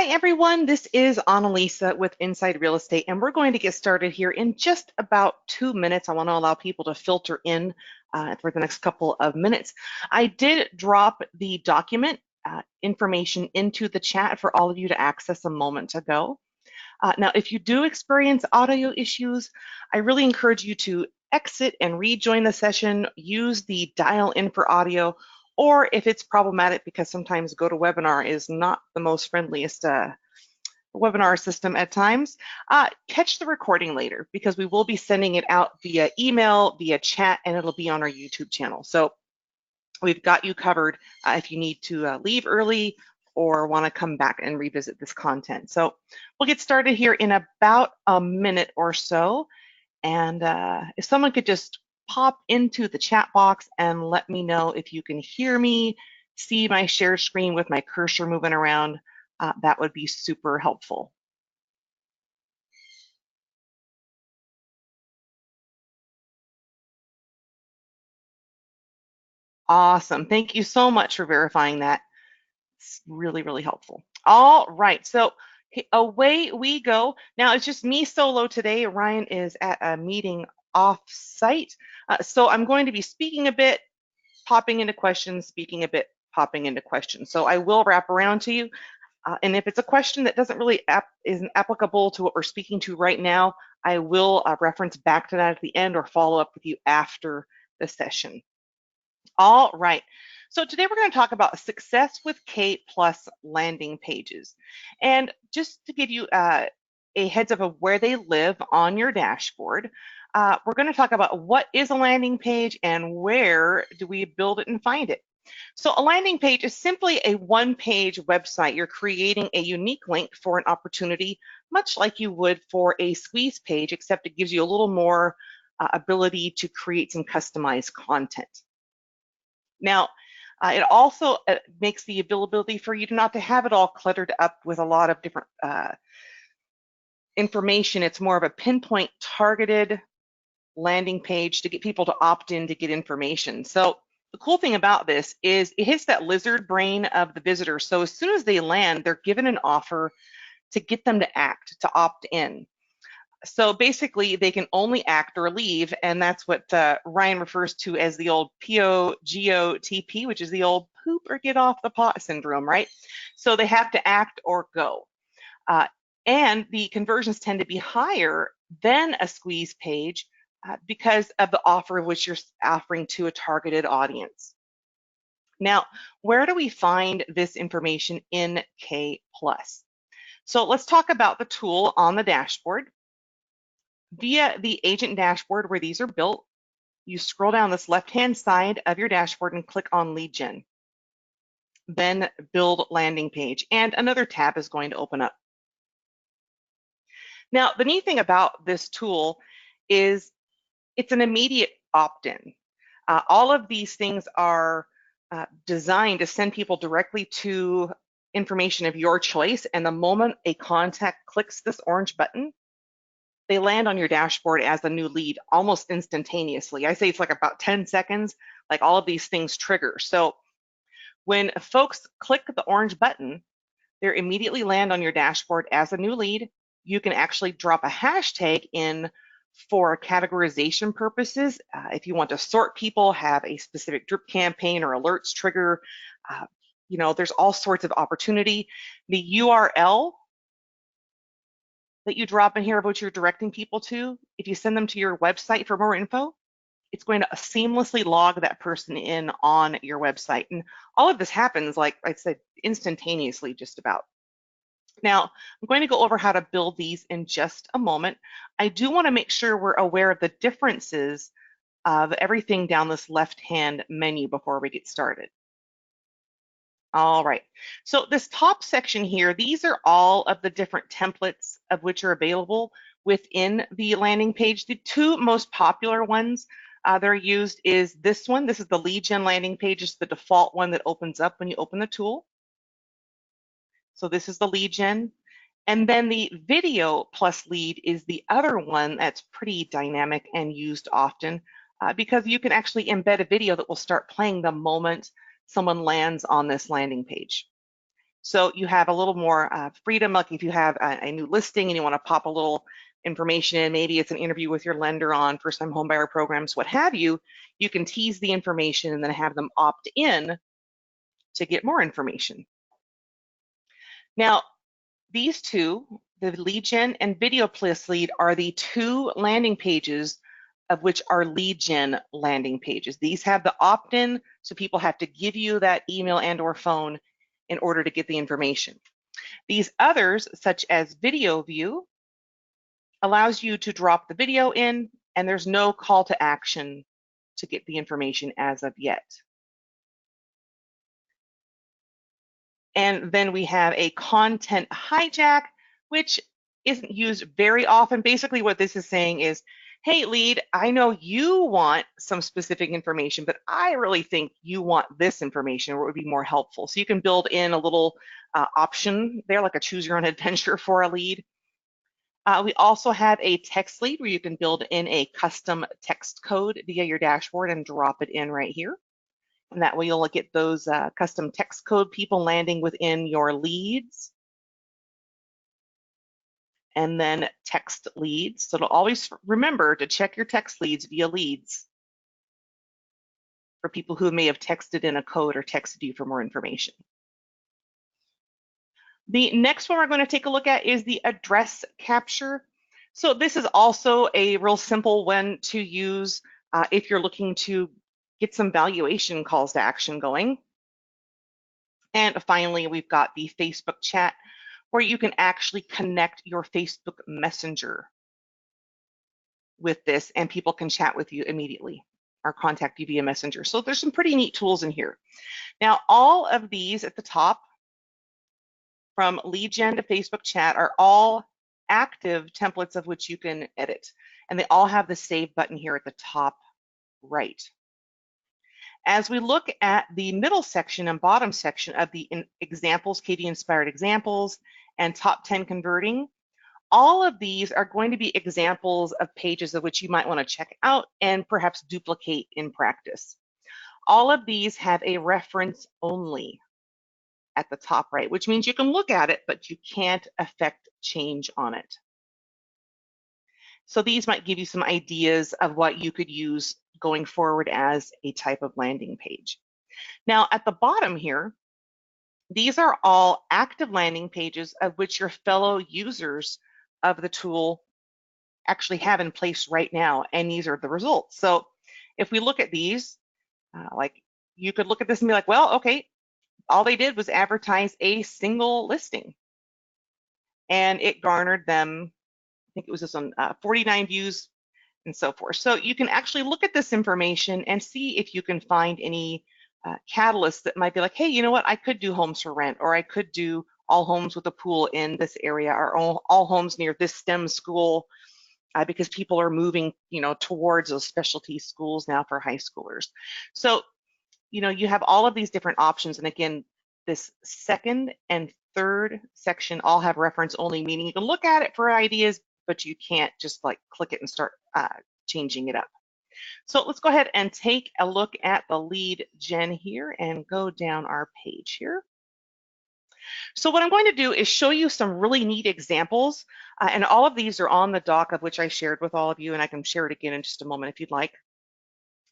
Hi, everyone. This is Annalisa with Inside Real Estate, and we're going to get started here in just about 2 minutes. I want to allow people to filter in for the next couple of minutes. I did drop the document information into the chat for all of you to access a moment ago. Now, if you do experience audio issues, I really encourage you to exit and rejoin the session, use the dial in for audio, or if it's problematic because sometimes GoToWebinar is not the most friendliest webinar system at times, catch the recording later because we will be sending it out via email, via chat, and it'll be on our YouTube channel. So we've got you covered if you need to leave early or want to come back and revisit this content. So we'll get started here in about a minute or so. And if someone could just pop into the chat box and let me know if you can hear me, see my shared screen with my cursor moving around, that would be super helpful. Awesome. Thank you so much for verifying that. It's really, really helpful. All right. So away we go. Now it's just me solo today. Ryan is at a meeting off-site. So I'm going to be speaking a bit, popping into questions, speaking a bit, popping into questions. So I will wrap around to you. And if it's a question that doesn't really isn't applicable to what we're speaking to right now, I will reference back to that at the end or follow up with you after the session. All right. So today we're going to talk about success with K+ landing pages. And just to give you a heads up of where they live on your dashboard, we're going to talk about what is a landing page and where do we build it and find it. So a landing page is simply a one-page website. You're creating a unique link for an opportunity, much like you would for a squeeze page, except it gives you a little more ability to create some customized content. Now, it also makes the ability for you to not to have it all cluttered up with a lot of different information. It's more of a pinpoint targeted landing page to get people to opt in to get information. So the cool thing about this is it hits that lizard brain of the visitor. So as soon as they land, they're given an offer to get them to act, to opt in. So basically, they can only act or leave, and that's what Ryan refers to as the old POGOTP, which is the old poop or get off the pot syndrome, right? So they have to act or go. And the conversions tend to be higher than a squeeze page because of the offer which you're offering to a targeted audience. Now, where do we find this information in K+? So let's talk about the tool on the dashboard. Via the agent dashboard where these are built, you scroll down this left-hand side of your dashboard and click on Lead Gen. Then Build Landing Page, and another tab is going to open up. Now, the neat thing about this tool is it's an immediate opt-in. All of these things are designed to send people directly to information of your choice, and the moment a contact clicks this orange button, they land on your dashboard as a new lead almost instantaneously. I say it's like about 10 seconds, like all of these things trigger. So when folks click the orange button, they immediately land on your dashboard as a new lead. You can actually drop a hashtag in for categorization purposes. If you want to sort people, have a specific drip campaign or alerts trigger, you know, there's all sorts of opportunity. The URL that you drop in here of what you're directing people to, if you send them to your website for more info, it's going to seamlessly log that person in on your website. And all of this happens, like I said, instantaneously just about. Now, I'm going to go over how to build these in just a moment. I do want to make sure we're aware of the differences of everything down this left-hand menu before we get started. All right, so this top section here, these are all of the different templates of which are available within the landing page. The two most popular ones that are used is this one. This is the Lead Gen landing page. It's the default one that opens up when you open the tool. So this is the Lead Gen. And then the Video plus Lead is the other one that's pretty dynamic and used often because you can actually embed a video that will start playing the moment someone lands on this landing page. So you have a little more freedom, like if you have a new listing and you want to pop a little information in, maybe it's an interview with your lender on first-time homebuyer programs, what have you, you can tease the information and then have them opt in to get more information. Now, these two, the lead gen and video plus lead, are the two landing pages of which are lead gen landing pages. These have the opt-in, so people have to give you that email and or phone in order to get the information. These others, such as video view, allows you to drop the video in, and there's no call to action to get the information as of yet. And then we have a content hijack, which isn't used very often. Basically, what this is saying is, hey, lead, I know you want some specific information, but I really think you want this information, or it would be more helpful. So you can build in a little option there, like a choose your own adventure for a lead. We also have a text lead where you can build in a custom text code via your dashboard and drop it in right here. And that way you'll get those custom text code people landing within your leads. And then text leads. So it'll always remember to check your text leads via leads for people who may have texted in a code or texted you for more information. The next one we're going to take a look at is the address capture. So this is also a real simple one to use if you're looking to get some valuation calls to action going. And finally, we've got the Facebook chat, where you can actually connect your Facebook Messenger with this and people can chat with you immediately or contact you via Messenger. So there's some pretty neat tools in here. Now, all of these at the top, from lead gen to Facebook chat, are all active templates of which you can edit. And they all have the save button here at the top right. As we look at the middle section and bottom section of the examples, KV inspired examples, and top 10 converting, all of these are going to be examples of pages of which you might want to check out and perhaps duplicate in practice. All of these have a reference only at the top right, which means you can look at it, but you can't affect change on it. So these might give you some ideas of what you could use going forward as a type of landing page. Now at the bottom here, these are all active landing pages of which your fellow users of the tool actually have in place right now, and these are the results. So if we look at these, like you could look at this and be like, well, okay, all they did was advertise a single listing, and it garnered them, I think it was this one, 49 views and so forth. So you can actually look at this information and see if you can find any catalysts that might be like, hey, you know what, I could do homes for rent, or I could do all homes with a pool in this area, or all homes near this STEM school, because people are moving, towards those specialty schools now for high schoolers. So, you have all of these different options. And again, this second and third section all have reference only, meaning you can look at it for ideas, but you can't just like click it and start changing it up. So let's go ahead and take a look at the lead gen here and go down our page here. So what I'm going to do is show you some really neat examples, and all of these are on the doc of which I shared with all of you, and I can share it again in just a moment if you'd like.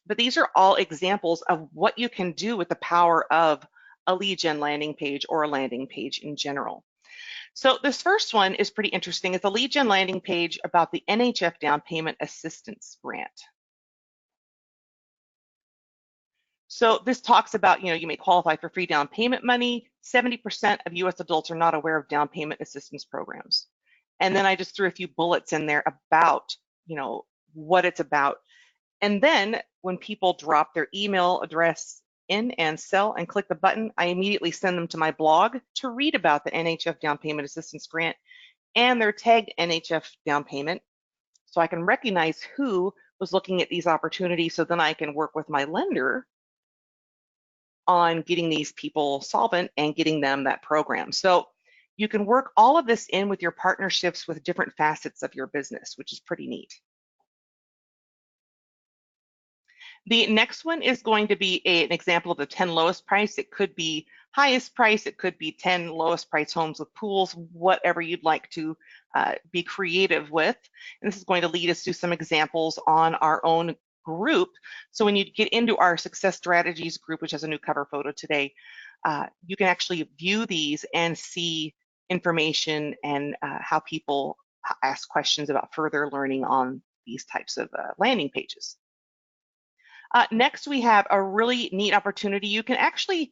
But these are all examples of what you can do with the power of a lead gen landing page or a landing page in general. So this first one is pretty interesting. It's a lead gen landing page about the NHF Down Payment Assistance Grant. So this talks about, you may qualify for free down payment money. 70% of US adults are not aware of down payment assistance programs. And then I just threw a few bullets in there about, what it's about. And then when people drop their email address in and sell and click the button, I immediately send them to my blog to read about the NHF Down Payment Assistance Grant, and they're tagged NHF Down Payment, so I can recognize who was looking at these opportunities, so then I can work with my lender on getting these people solvent and getting them that program. So you can work all of this in with your partnerships with different facets of your business, which is pretty neat. The next one is going to be an example of the 10 lowest price. It could be highest price, it could be 10 lowest price homes with pools, whatever you'd like to be creative with. And this is going to lead us to some examples on our own group. So when you get into our success strategies group, which has a new cover photo today, you can actually view these and see information and how people ask questions about further learning on these types of landing pages. Next, we have a really neat opportunity. You can actually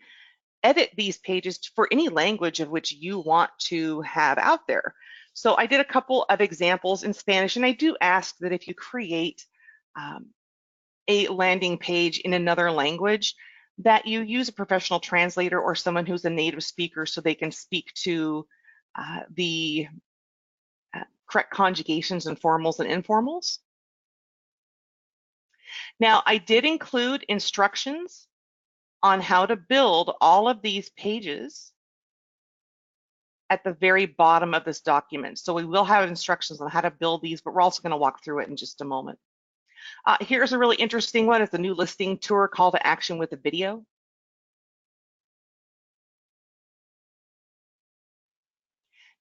edit these pages for any language of which you want to have out there. So I did a couple of examples in Spanish, and I do ask that if you create a landing page in another language, that you use a professional translator or someone who's a native speaker so they can speak to the correct conjugations and formals and informals. Now, I did include instructions on how to build all of these pages at the very bottom of this document. So we will have instructions on how to build these, but we're also going to walk through it in just a moment. Here's a really interesting one. It's the new listing tour call to action with a video.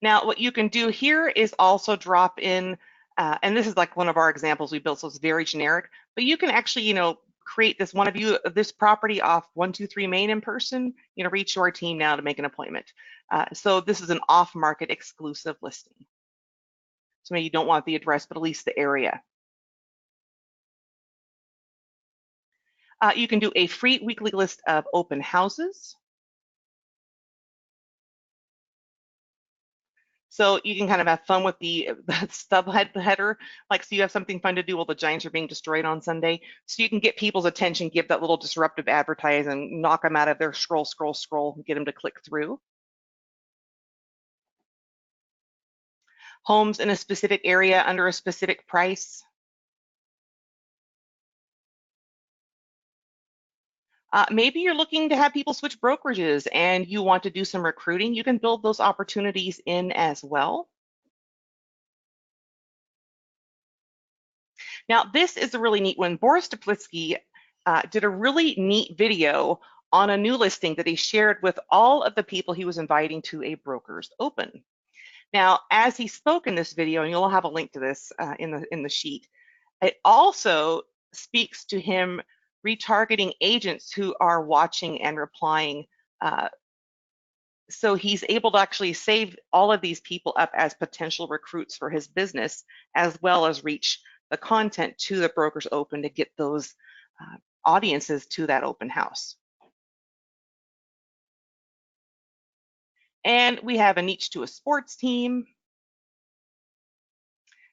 Now, what you can do here is also drop in, and this is like one of our examples we built, so it's very generic, but you can actually, create this one of you this property off 123 Main in person, reach to our team now to make an appointment. So this is an off-market exclusive listing. So maybe you don't want the address, but at least the area. You can do a free weekly list of open houses. So you can kind of have fun with the header, like so you have something fun to do while the Giants are being destroyed on Sunday. So you can get people's attention, give that little disruptive advertising, knock them out of their scroll, and get them to click through. Homes in a specific area under a specific price. Maybe you're looking to have people switch brokerages and you want to do some recruiting. You can build those opportunities in as well. Now, this is a really neat one. Boris Duplitsky did a really neat video on a new listing that he shared with all of the people he was inviting to a Brokers Open. Now, as he spoke in this video, and you'll have a link to this in the sheet, it also speaks to him retargeting agents who are watching and replying. So he's able to actually save all of these people up as potential recruits for his business, as well as reach the content to the Brokers Open to get those audiences to that open house. And we have a niche to a sports team.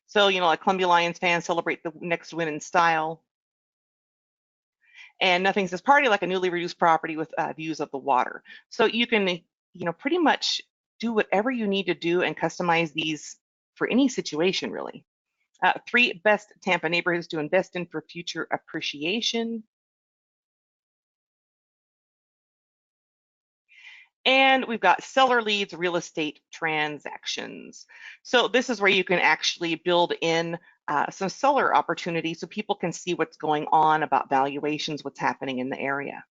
So, like Columbia Lions fans celebrate the next win in style. And nothing says party like a newly reduced property with views of the water. So you can, pretty much do whatever you need to do and customize these for any situation, really. 3 best Tampa neighborhoods to invest in for future appreciation. And we've got seller leads, real estate transactions. So this is where you can actually build in some seller opportunities so people can see what's going on about valuations, what's happening in the area.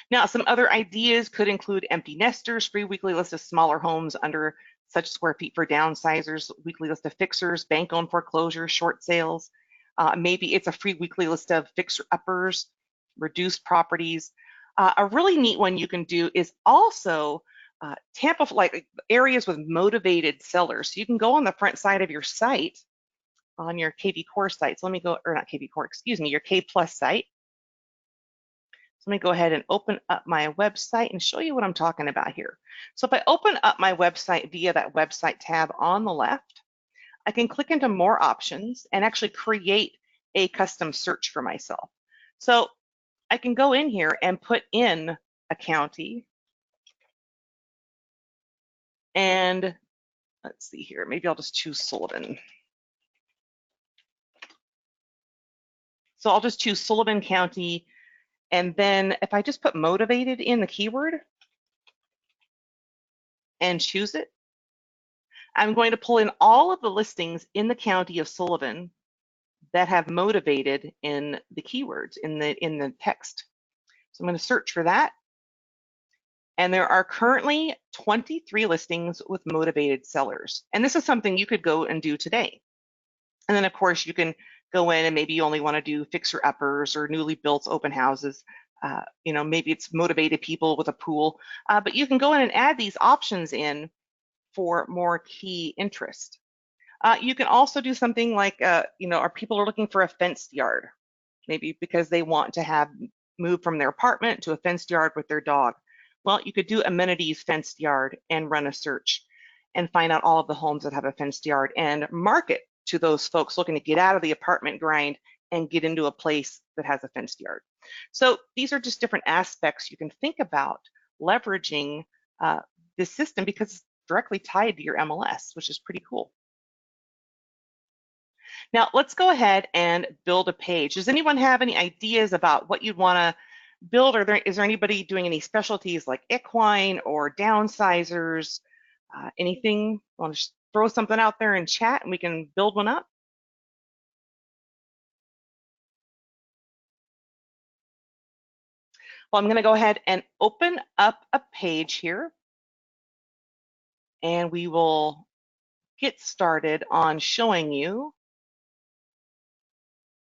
Now, some other ideas could include empty nesters, free weekly list of smaller homes under such square feet for downsizers, weekly list of fixers, bank-owned foreclosures, short sales. Maybe it's a free weekly list of fixer-uppers, reduced properties. A really neat one you can do is also Tampa, like areas with motivated sellers. So you can go on the front side of your site, on your KV Core site. So let me go, or not KV Core, excuse me, your K Plus site. So let me go ahead and open up my website and show you what I'm talking about here. So if I open up my website via that website tab on the left, I can click into more options and actually create a custom search for myself. So I can go in here and put in a county. And let's see here, maybe I'll just choose Sullivan. So I'll just choose Sullivan County. And then if I just put motivated in the keyword and choose it, I'm going to pull in all of the listings in the county of Sullivan that have motivated in the keywords in the text. So I'm going to search for that. And there are currently 23 listings with motivated sellers. And this is something you could go and do today. And then of course you can go in and maybe you only want to do fixer-uppers or newly built open houses. You know, maybe it's motivated people with a pool, but you can go in and add these options in for more key interest. You can also do something like, you know, people are looking for a fenced yard, maybe because they want to have moved from their apartment to a fenced yard with their dog. Well, you could do amenities fenced yard and run a search and find out all of the homes that have a fenced yard and market to those folks looking to get out of the apartment grind and get into a place that has a fenced yard. So these are just different aspects you can think about leveraging this system because it's directly tied to your MLS, which is pretty cool. Now let's go ahead and build a page. Does anyone have any ideas about what you'd want to build? Or is there anybody doing any specialties like equine or downsizers? Anything? Want to just throw something out there in chat and we can build one up? Well, I'm going to go ahead and open up a page here, and we will get started on showing you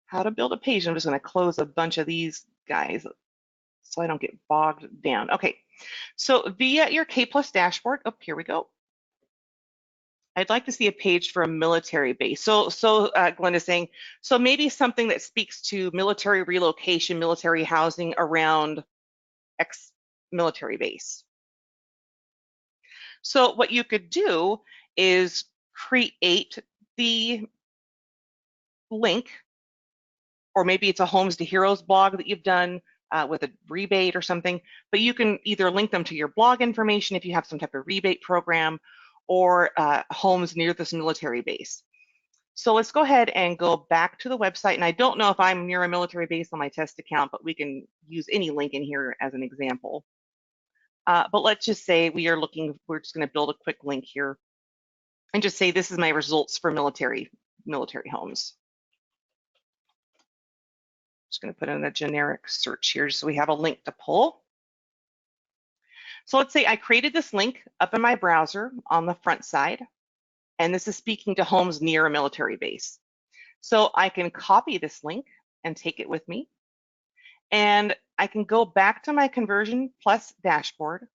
how to build a page. I'm just going to close a bunch of these guys so I don't get bogged down. Okay, so via your K+ dashboard, oh, here we go. I'd like to see a page for a military base. So Glenn is saying, so maybe something that speaks to military relocation, military housing around X military base. So what you could do is create the link, or maybe it's a Homes to Heroes blog that you've done with a rebate or something, but you can either link them to your blog information if you have some type of rebate program, or homes near this military base. So let's go ahead and go back to the website. And I don't know if I'm near a military base on my test account, but we can use any link in here as an example. But let's just say we're just going to build a quick link here and just say this is my results for military homes. Just going to put in a generic search here so we have a link to pull. So let's say I created this link up in my browser on the front side, and this is speaking to homes near a military base. So I can copy this link and take it with me, and I can go back to my Conversion Plus dashboard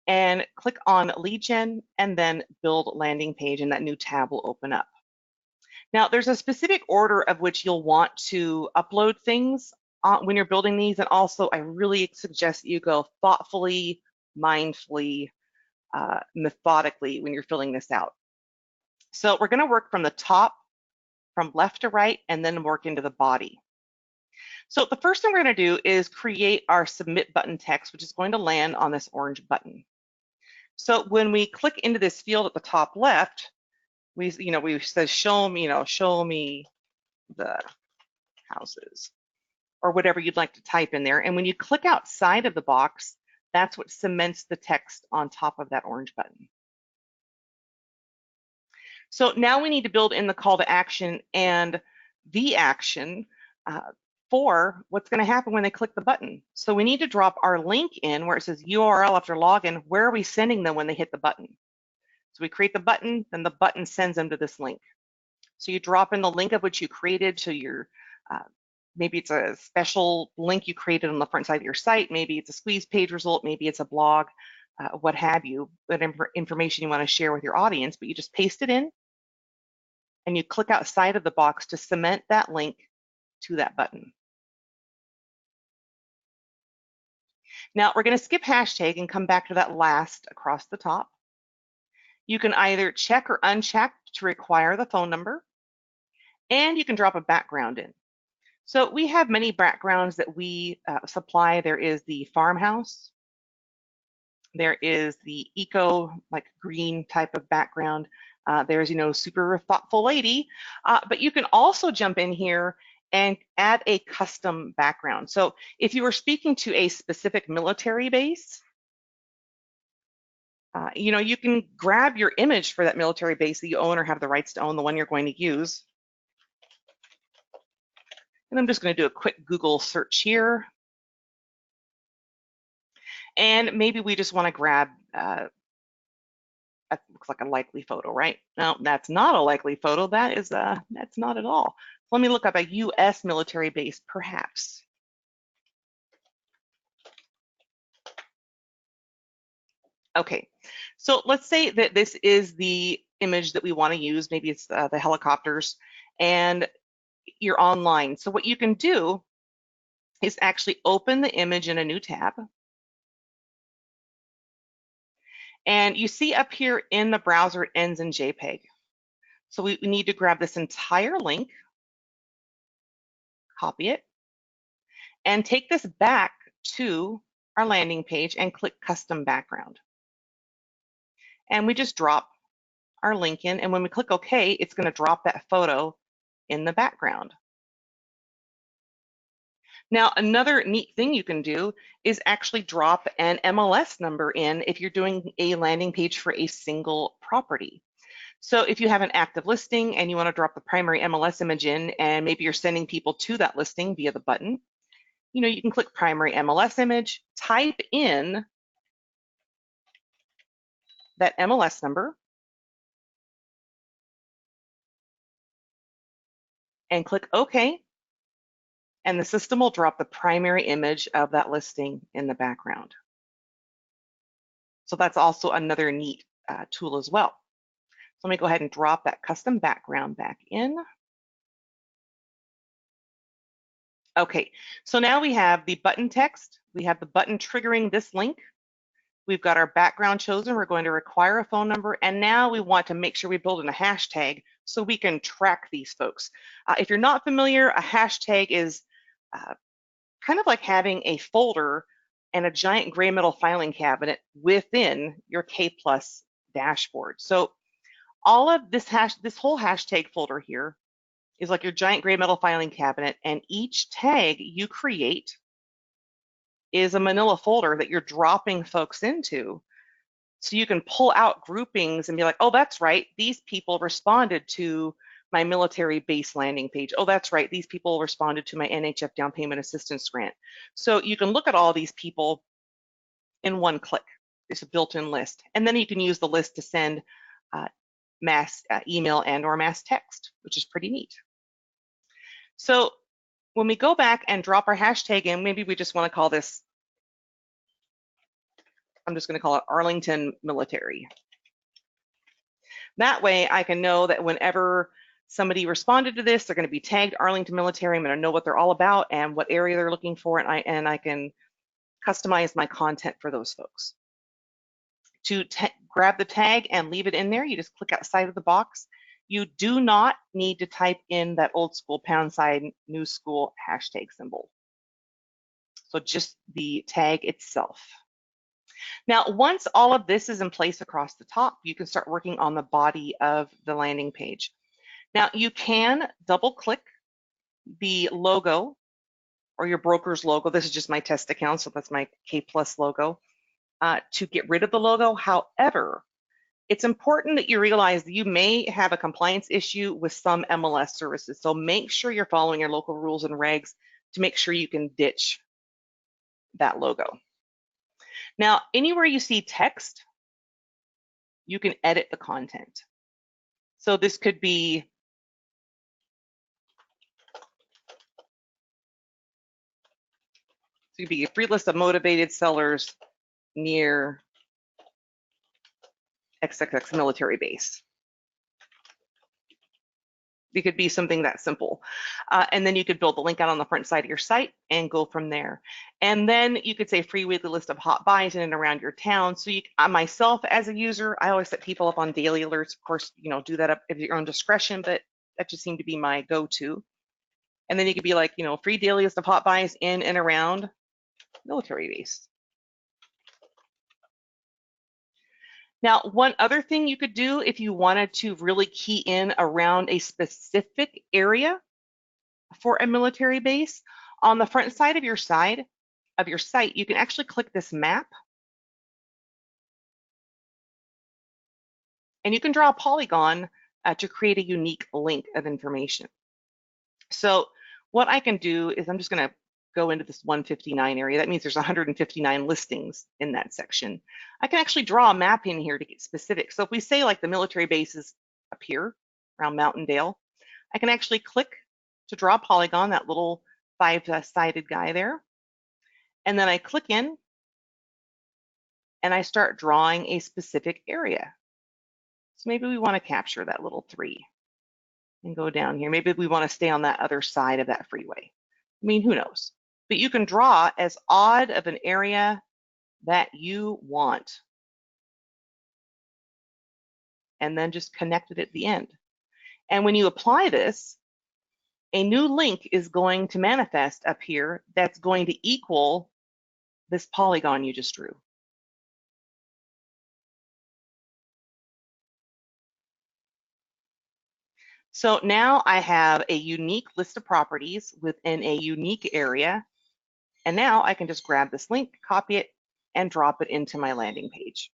and click on Lead Gen and then Build Landing Page, and that new tab will open up. Now there's a specific order of which you'll want to upload things when you're building these, and also I really suggest that you go thoughtfully, mindfully, methodically when you're filling this out. So we're going to work from the top, from left to right, and then work into the body. So the first thing we're going to do is create our submit button text, which is going to land on this orange button. So when we click into this field at the top left, we says show me the houses, or whatever you'd like to type in there. And when you click outside of the box, that's what cements the text on top of that orange button. So now we need to build in the call to action and the action for what's going to happen when they click the button. So we need to drop our link in where it says URL after login. Where are we sending them when they hit the button? So we create the button, then the button sends them to this link. So you drop in the link of which you created to your, maybe it's a special link you created on the front side of your site, maybe it's a squeeze page result, maybe it's a blog, what have you, what information you want to share with your audience, but you just paste it in and you click outside of the box to cement that link to that button. Now we're going to skip hashtag and come back to that last across the top. You can either check or uncheck to require the phone number, and you can drop a background in. So we have many backgrounds that we supply. There is the farmhouse. There is the eco, like green type of background. There's, super thoughtful lady. But you can also jump in here and add a custom background. So if you were speaking to a specific military base, you can grab your image for that military base that you own or have the rights to own, the one you're going to use. And I'm just going to do a quick Google search here. And maybe we just want to grab, that looks like a likely photo, right? No, that's not a likely photo. That is, that's not at all. Let me look up a US military base, perhaps. Okay, so let's say that this is the image that we want to use. Maybe it's the helicopters, and you're online. So what you can do is actually open the image in a new tab. And you see up here in the browser, it ends in JPEG. So we need to grab this entire link, copy it, and take this back to our landing page and click Custom Background. And we just drop our link in, and when we click OK, it's going to drop that photo in the background. Now, another neat thing you can do is actually drop an MLS number in if you're doing a landing page for a single property. So if you have an active listing and you want to drop the primary MLS image in, and maybe you're sending people to that listing via the button, you can click primary MLS image, type in that MLS number, and click OK. And the system will drop the primary image of that listing in the background. So that's also another neat tool as well. So let me go ahead and drop that custom background back in. Okay, so now we have the button text, we have the button triggering this link, we've got our background chosen, we're going to require a phone number, and now we want to make sure we build in a hashtag so we can track these folks. If you're not familiar, a hashtag is kind of like having a folder and a giant gray metal filing cabinet within your K+ dashboard. So all of this whole hashtag folder here is like your giant gray metal filing cabinet, and each tag you create is a manila folder that you're dropping folks into. So you can pull out groupings and be like, oh, that's right, these people responded to my military base landing page. Oh, that's right, these people responded to my NHF down payment assistance grant. So you can look at all these people in one click. It's a built-in list. And then you can use the list to send mass email and or mass text, which is pretty neat. So when we go back and drop our hashtag in, maybe we just want to call this, I'm just going to call it Arlington Military. That way I can know that whenever somebody responded to this, they're going to be tagged Arlington Military. I'm going to know what they're all about and what area they're looking for, and I can customize my content for those folks. To grab the tag and leave it in there, you just click outside of the box. You do not need to type in that old school # new school hashtag symbol. So just the tag itself. Now, once all of this is in place across the top, you can start working on the body of the landing page. Now, you can double click the logo or your broker's logo. This is just my test account, so that's my K+ logo, to get rid of the logo. However, it's important that you realize that you may have a compliance issue with some MLS services. So make sure you're following your local rules and regs to make sure you can ditch that logo. Now, anywhere you see text, you can edit the content. So this could be a free list of motivated sellers near XXX military base. It could be something that simple. And then you could build the link out on the front side of your site and go from there. And then you could say free weekly list of hot buys in and around your town. So myself as a user, I always set people up on daily alerts. Of course, do that up at your own discretion, but that just seemed to be my go-to. And then you could be like, free daily list of hot buys in and around military base. Now, one other thing you could do if you wanted to really key in around a specific area for a military base, on the front side of your site, you can actually click this map. And you can draw a polygon to create a unique link of information. So what I can do is I'm just going to go into this 159 area. That means there's 159 listings in that section. I can actually draw a map in here to get specific. So if we say like the military bases up here around Mountaindale, I can actually click to draw a polygon, that little 5-sided guy there. And then I click in and I start drawing a specific area. So maybe we want to capture that little 3 and go down here. Maybe we want to stay on that other side of that freeway. I mean, who knows? But you can draw as odd of an area that you want. And then just connect it at the end. And when you apply this, a new link is going to manifest up here that's going to equal this polygon you just drew. So now I have a unique list of properties within a unique area. And now I can just grab this link, copy it, and drop it into my landing page.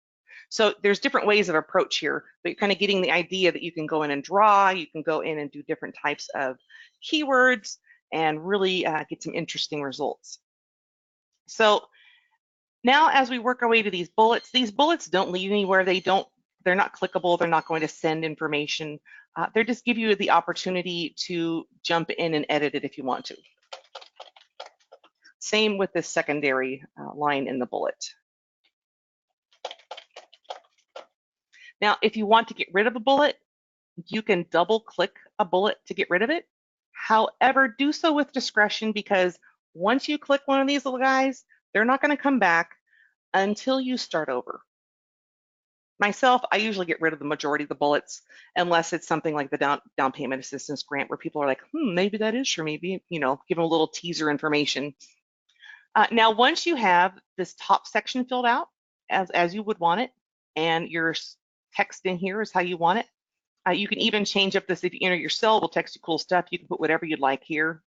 So there's different ways of approach here, but you're kind of getting the idea that you can go in and draw, you can go in and do different types of keywords and really get some interesting results. So now as we work our way to these bullets don't lead anywhere. They're not clickable. They're not going to send information. They just give you the opportunity to jump in and edit it if you want to. Same with this secondary line in the bullet. Now, if you want to get rid of a bullet, you can double click a bullet to get rid of it. However, do so with discretion, because once you click one of these little guys, they're not going to come back until you start over. Myself, I usually get rid of the majority of the bullets, unless it's something like the down payment assistance grant where people are like, maybe that is for me, you know, give them a little teaser information. Now, once you have this top section filled out as you would want it, and your text in here is how you want it, you can even change up this. If you enter your cell, we'll text you cool stuff. You can put whatever you'd like here.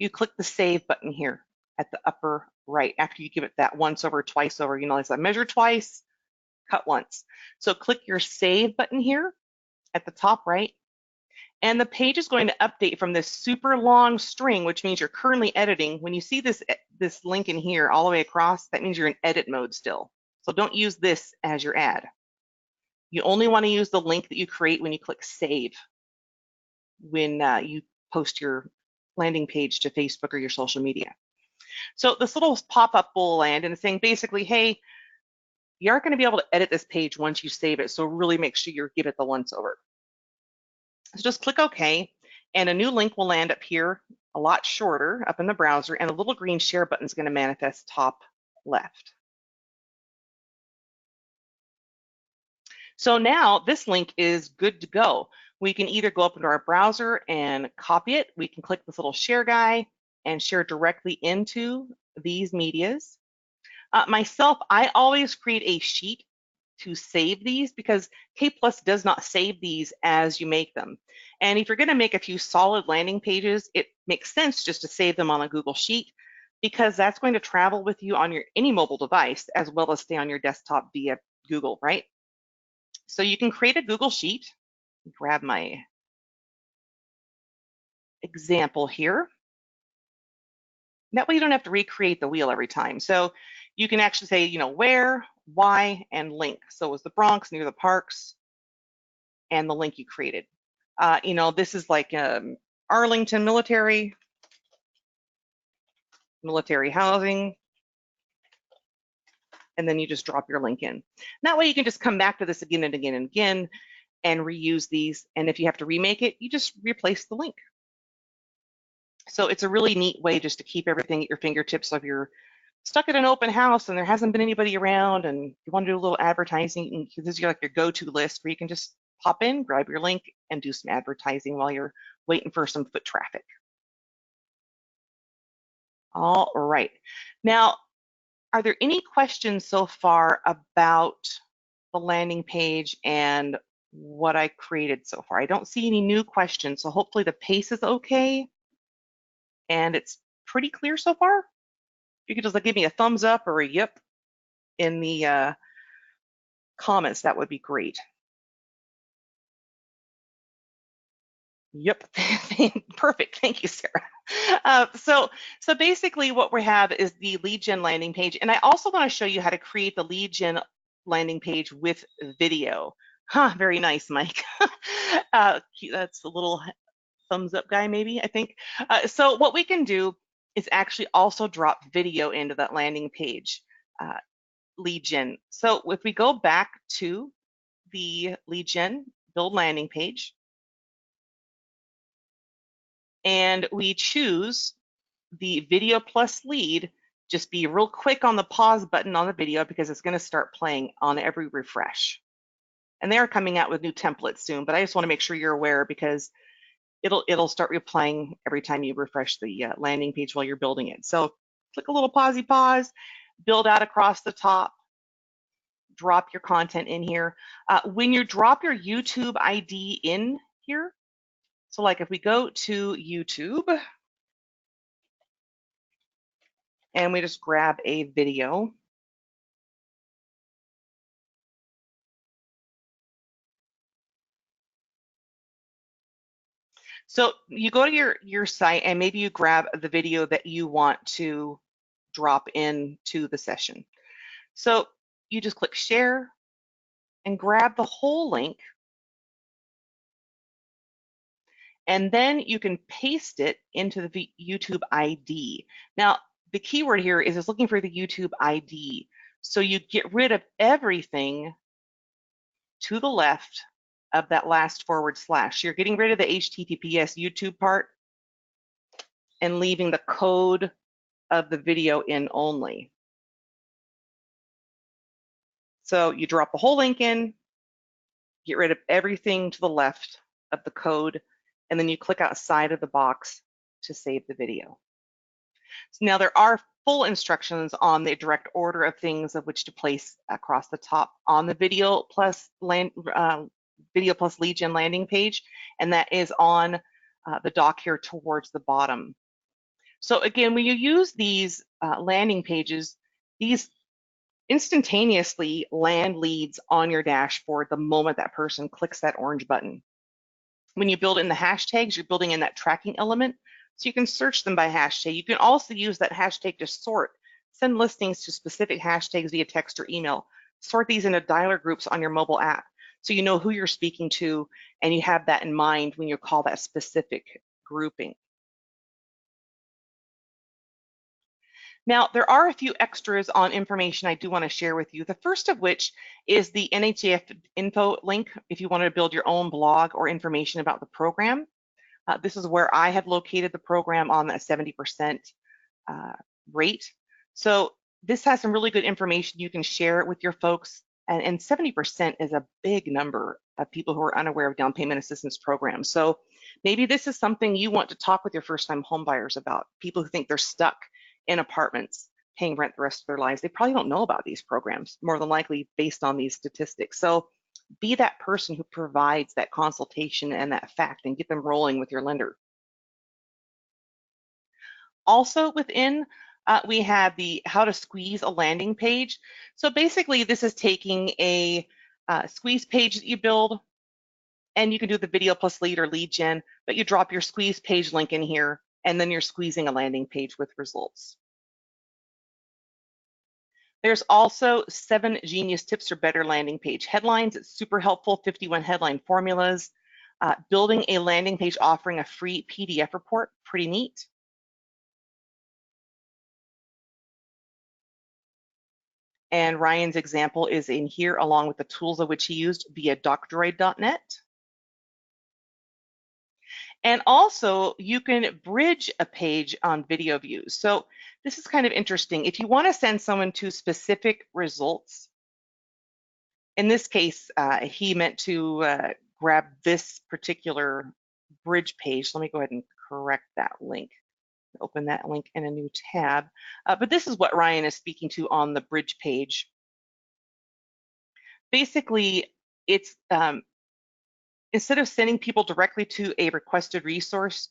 You click the save button here at the upper right after you give it that once over, twice over. You know, it's a measure twice, cut once. So click your save button here at the top right, and the page is going to update from this super long string, which means you're currently editing. When you see this link in here all the way across, that means you're in edit mode still. So don't use this as your ad. You only want to use the link that you create when you click save, when you post your landing page to Facebook or your social media. So this little pop-up will land and it's saying basically, hey, you aren't going to be able to edit this page once you save it, so really make sure you give it the once over. So just click OK, and a new link will land up here, a lot shorter, up in the browser, and a little green share button is going to manifest top left. So now this link is good to go. We can either go up into our browser and copy it. We can click this little share guy and share directly into these medias. Myself, I always create a sheet to save these because K+ does not save these as you make them. And if you're going to make a few solid landing pages, it makes sense just to save them on a Google Sheet, because that's going to travel with you on any mobile device as well as stay on your desktop via Google, right? So you can create a Google Sheet. Grab my example here. That way you don't have to recreate the wheel every time. So you can actually say, you know, where, why, and link. So it was the Bronx near the parks and the link you created. You know, this is like Arlington military housing. And then you just drop your link in. That way you can just come back to this again and again and again and reuse these. And if you have to remake it, you just replace the link. So it's a really neat way just to keep everything at your fingertips. So if you're stuck at an open house and there hasn't been anybody around and you want to do a little advertising, this is like your go-to list where you can just pop in, grab your link, and do some advertising while you're waiting for some foot traffic. All right. Now, are there any questions so far about the landing page and what I created so far? I don't see any new questions, so hopefully the pace is okay and it's pretty clear so far. If you could just like give me a thumbs up or a yep in the comments, that would be great. Yep, perfect. Thank you, Sarah. So basically what we have is the lead gen landing page. And I also want to show you how to create the lead gen landing page with video. Huh, very nice, Mike. That's a little thumbs up guy, maybe, I think. So what we can do is actually also drop video into that landing page lead gen. So if we go back to the lead gen build landing page, and we choose the video plus lead, just be real quick on the pause button on the video because it's going to start playing on every refresh. And they are coming out with new templates soon, but I just want to make sure you're aware because it'll start replaying every time you refresh the landing page while you're building it. So click a little pausey pause, build out across the top, drop your content in here. When you drop your YouTube ID in here, so like if we go to YouTube and we just grab a video, so you go to your site and maybe you grab the video that you want to drop into the session. So you just click share and grab the whole link, and then you can paste it into the YouTube ID. Now, the keyword here is it's looking for the YouTube ID. So you get rid of everything to the left of that last /. You're getting rid of the HTTPS YouTube part and leaving the code of the video in only. So you drop the whole link in, get rid of everything to the left of the code, and then you click outside of the box to save the video. So now there are full instructions on the direct order of things of which to place across the top on the video plus lead gen landing page, and that is on the dock here towards the bottom. So again, when you use these landing pages, these instantaneously land leads on your dashboard the moment that person clicks that orange button. When you build in the hashtags, you're building in that tracking element, so you can search them by hashtag. You can also use that hashtag to sort, send listings to specific hashtags via text or email, sort these into dialer groups on your mobile app, so you know who you're speaking to and you have that in mind when you call that specific grouping. Now, there are a few extras on information I do want to share with you. The first of which is the NHIF info link if you want to build your own blog or information about the program. This is where I have located the program on that 70% rate. So this has some really good information you can share with your folks. And 70% is a big number of people who are unaware of down payment assistance programs. So maybe this is something you want to talk with your first-time homebuyers about, people who think they're stuck in apartments paying rent the rest of their lives. They probably don't know about these programs, more than likely based on these statistics. So be that person who provides that consultation and that fact and get them rolling with your lender. Also within, we have the how to squeeze a landing page. So basically this is taking a squeeze page that you build, and you can do the video plus lead or lead gen, but you drop your squeeze page link in here, and then you're squeezing a landing page with results. There's also 7 genius tips for better landing page headlines. It's super helpful, 51 headline formulas. Building a landing page offering a free PDF report, pretty neat. And Ryan's example is in here along with the tools of which he used via docdroid.net. And also you can bridge a page on video views. So this is kind of interesting. If you want to send someone to specific results, in this case, he meant to grab this particular bridge page. Let me go ahead and correct that link. Open that link in a new tab. But this is what Ryan is speaking to on the bridge page. Basically, it's instead of sending people directly to a requested resource,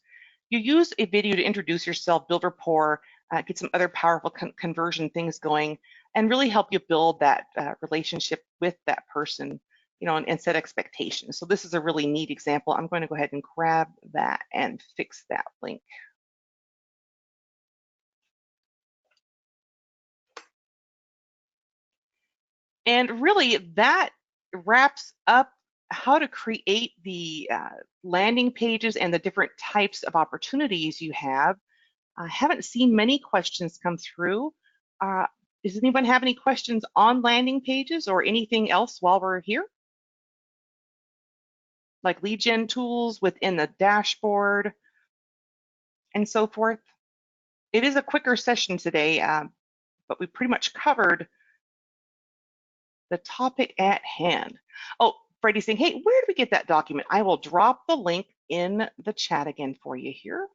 you use a video to introduce yourself, build rapport, get some other powerful conversion things going, and really help you build that relationship with that person and set expectations. So this is a really neat example. I'm going to go ahead and grab that and fix that link. And really, that wraps up how to create the landing pages and the different types of opportunities you have. I haven't seen many questions come through. Does anyone have any questions on landing pages or anything else while we're here? Like lead gen tools within the dashboard and so forth. It is a quicker session today, but we pretty much covered the topic at hand. Oh, Freddie's saying, hey, where do we get that document? I will drop the link in the chat again for you here.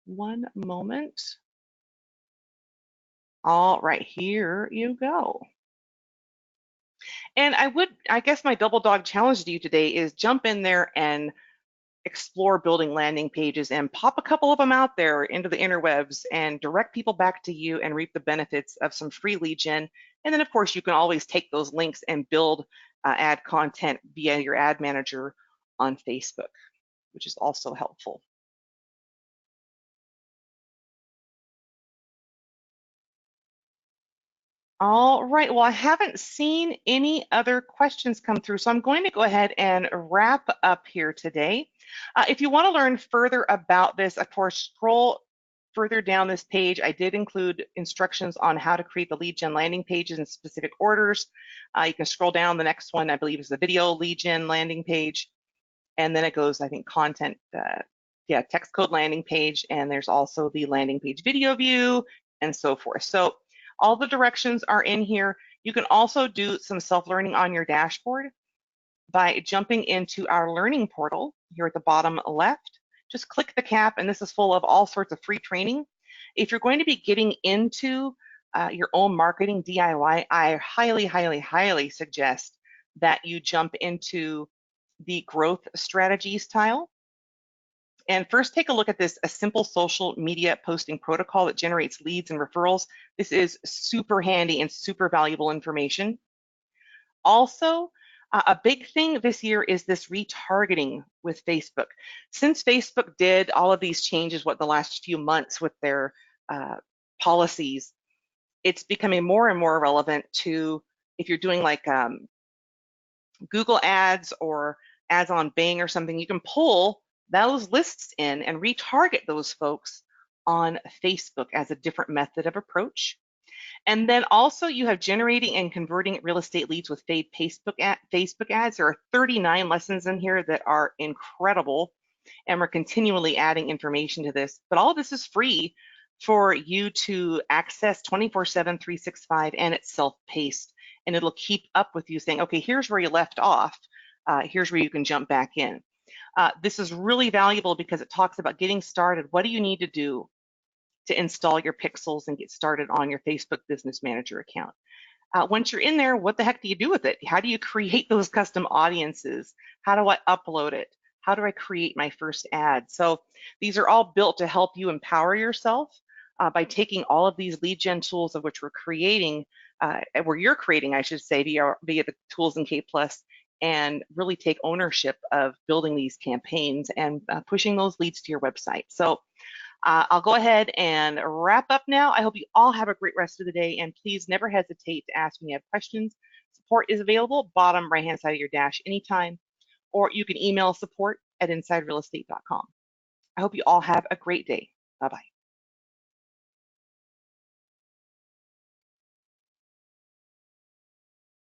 One moment. All right, here you go. And I guess my double dog challenge to you today is jump in there and explore building landing pages and pop a couple of them out there into the interwebs and direct people back to you and reap the benefits of some free lead gen. And then of course you can always take those links and build ad content via your ad manager on Facebook, which is also helpful. All right, well, I haven't seen any other questions come through, so I'm going to go ahead and wrap up here today. If you want to learn further about this, of course, scroll further down this page. I did include instructions on how to create the lead gen landing pages in specific orders. You can scroll down. The next one, I believe, is the video lead gen landing page. And then it goes, I think, content, text code landing page. And there's also the landing page video view and so forth. So all the directions are in here. You can also do some self-learning on your dashboard by jumping into our learning portal here at the bottom left. Just click the cap, and this is full of all sorts of free training. If you're going to be getting into your own marketing DIY, I highly, highly, highly suggest that you jump into the growth strategies tile. And first, take a look at this, a simple social media posting protocol that generates leads and referrals. This is super handy and super valuable information. Also, a big thing this year is this retargeting with Facebook. Since Facebook did all of these changes, the last few months with their policies, it's becoming more and more relevant to if you're doing like Google ads or ads on Bing or something, you can pull those lists in and retarget those folks on Facebook as a different method of approach. And then also you have generating and converting real estate leads with Facebook ads. There are 39 lessons in here that are incredible, and we're continually adding information to this. But all of this is free for you to access 24/7, 365, and it's self-paced. And it'll keep up with you saying, okay, here's where you left off. Here's where you can jump back in. This is really valuable because it talks about getting started. What do you need to do to install your pixels and get started on your Facebook Business Manager account? Once you're in there, what the heck do you do with it? How do you create those custom audiences? How do I upload it? How do I create my first ad? So these are all built to help you empower yourself by taking all of these lead gen tools of which we're creating, where you're creating, I should say, via the tools in K+, and really take ownership of building these campaigns and pushing those leads to your website. So I'll go ahead and wrap up now. I hope you all have a great rest of the day, and please never hesitate to ask when you have questions. Support is available bottom right-hand side of your dash anytime, or you can email support@insiderealestate.com. I hope you all have a great day. Bye-bye.